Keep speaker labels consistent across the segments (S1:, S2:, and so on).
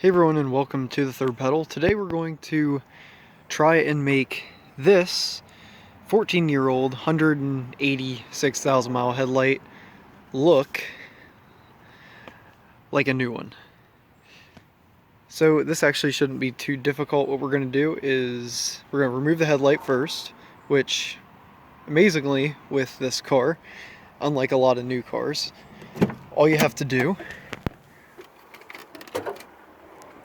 S1: Hey everyone, and welcome to the third pedal. Today we're going to try and make this 14-year-old 186,000 mile headlight look like a new one. So this actually shouldn't be too difficult. What we're going to do is we're going to remove the headlight first, which amazingly with this car, unlike a lot of new cars, all you have to do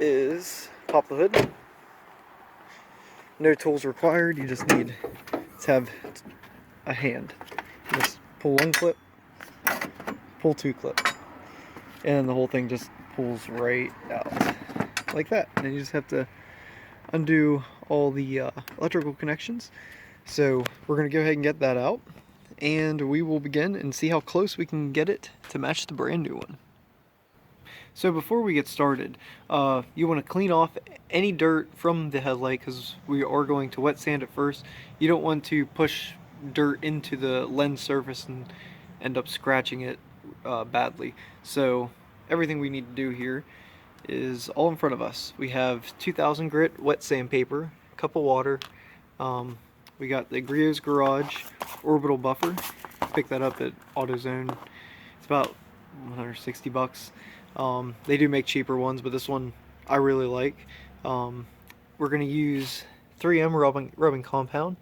S1: is pop the hood. No tools required, you just need to have a hand. Just pull one clip, pull two clips, and the whole thing just pulls right out like that. And you just have to undo all the electrical connections. So we're going to go ahead and get that out, and we will begin and see how close we can get it to match the brand new one. So before we get started, you want to clean off any dirt from the headlight because we are going to wet sand it first. You don't want to push dirt into the lens surface and end up scratching it badly. So everything we need to do here is all in front of us. We have 2000 grit wet sandpaper, a cup of water. We got the Griot's Garage orbital buffer. Pick that up at AutoZone. It's about 160 bucks. They do make cheaper ones, but this one I really like. We're going to use 3M rubbing compound,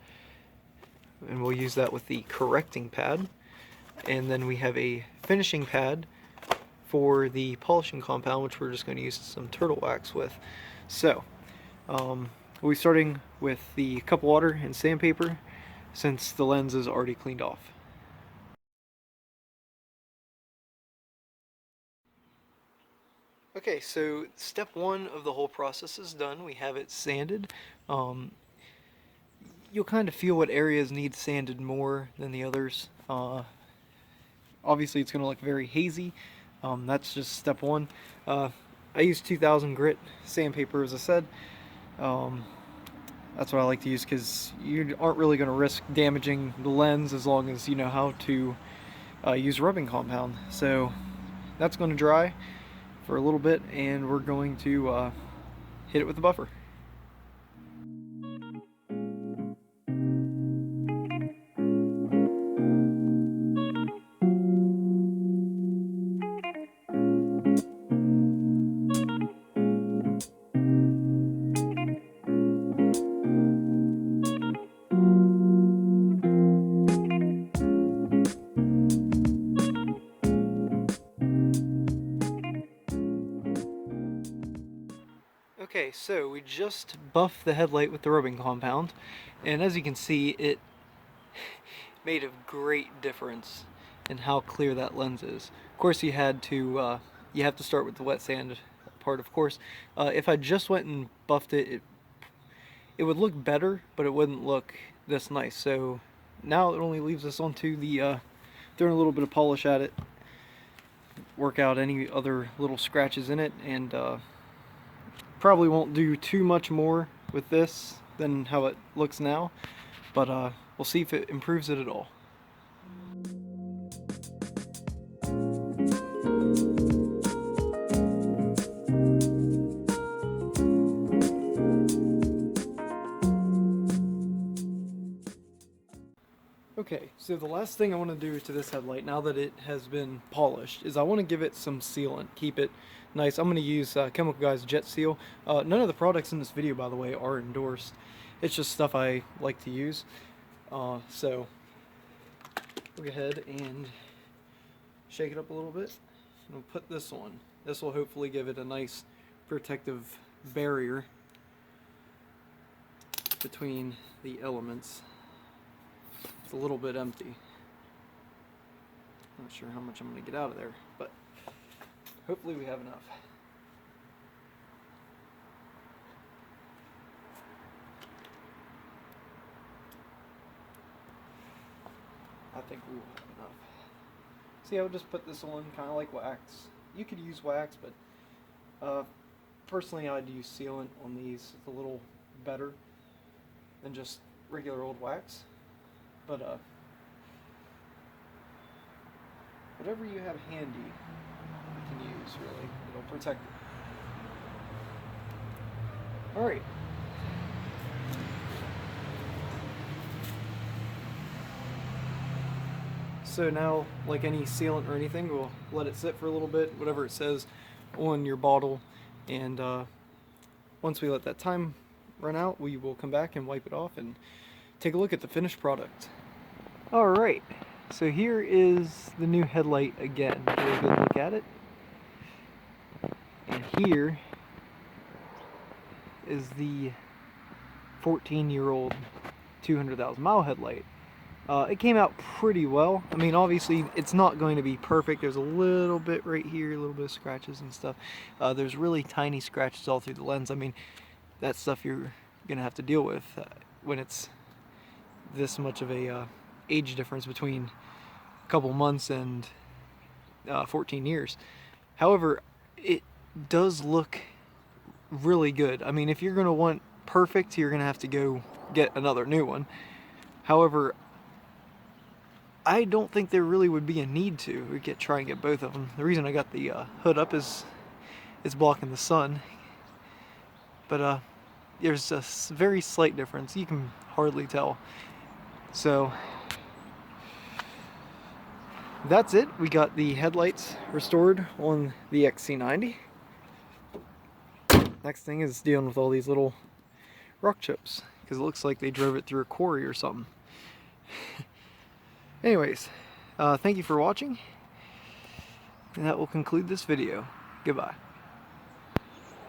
S1: and we'll use that with the correcting pad. And then we have a finishing pad for the polishing compound, which we're just going to use some turtle wax with. So, we'll be starting with the cup of water and sandpaper since the lens is already cleaned off. Okay, so step one of the whole process is done. We have it sanded. You'll kind of feel what areas need sanded more than the others. Obviously it's going to look very hazy. That's just step one. I use 2000 grit sandpaper, as I said. That's what I like to use because you aren't really going to risk damaging the lens as long as you know how to use rubbing compound. So that's going to dry for a little bit, and we're going to hit it with the buffer. Okay, so we just buffed the headlight with the rubbing compound, and as you can see, it made a great difference in how clear that lens is. Of course, you have to start with the wet sand part, of course. If I just went and buffed it, it would look better, but it wouldn't look this nice. So now it only leaves us onto the throwing a little bit of polish at it, work out any other little scratches in it, and probably won't do too much more with this than how it looks now, but we'll see if it improves it at all. Okay, so the last thing I want to do to this headlight, now that it has been polished, is I want to give it some sealant, keep it nice. I'm going to use Chemical Guys Jet Seal. None of the products in this video, by the way, are endorsed. It's just stuff I like to use. So, we'll go ahead and shake it up a little bit, and we'll put this on. This will hopefully give it a nice protective barrier between the elements. It's a little bit empty. Not sure how much I'm going to get out of there, but hopefully we have enough. I think we will have enough. See, I would just put this on kind of like wax. You could use wax, but personally I'd use sealant on these. It's a little better than just regular old wax. But whatever you have handy, you can use, really. It'll protect it. Alright. So now, like any sealant or anything, we'll let it sit for a little bit, whatever it says on your bottle, and once we let that time run out, we will come back and wipe it off and take a look at the finished product. Alright, so here is the new headlight again. Take a good look at it. And here is the 14-year-old 200,000 mile headlight. It came out pretty well. I mean, obviously it's not going to be perfect. There's a little bit right here, a little bit of scratches and stuff. There's really tiny scratches all through the lens. I mean, that's stuff you're gonna have to deal with when it's this much of a age difference between a couple months and 14 years. However, it does look really good. I mean, if you're gonna want perfect, you're gonna have to go get another new one. However, I don't think there really would be a need to. We could try and get both of them. The reason I got the hood up is it's blocking the sun. But there's a very slight difference. You can hardly tell. So that's it. We got the headlights restored on the XC90. Next thing is dealing with all these little rock chips, because it looks like they drove it through a quarry or something. Anyways, thank you for watching, and that will conclude this video. Goodbye.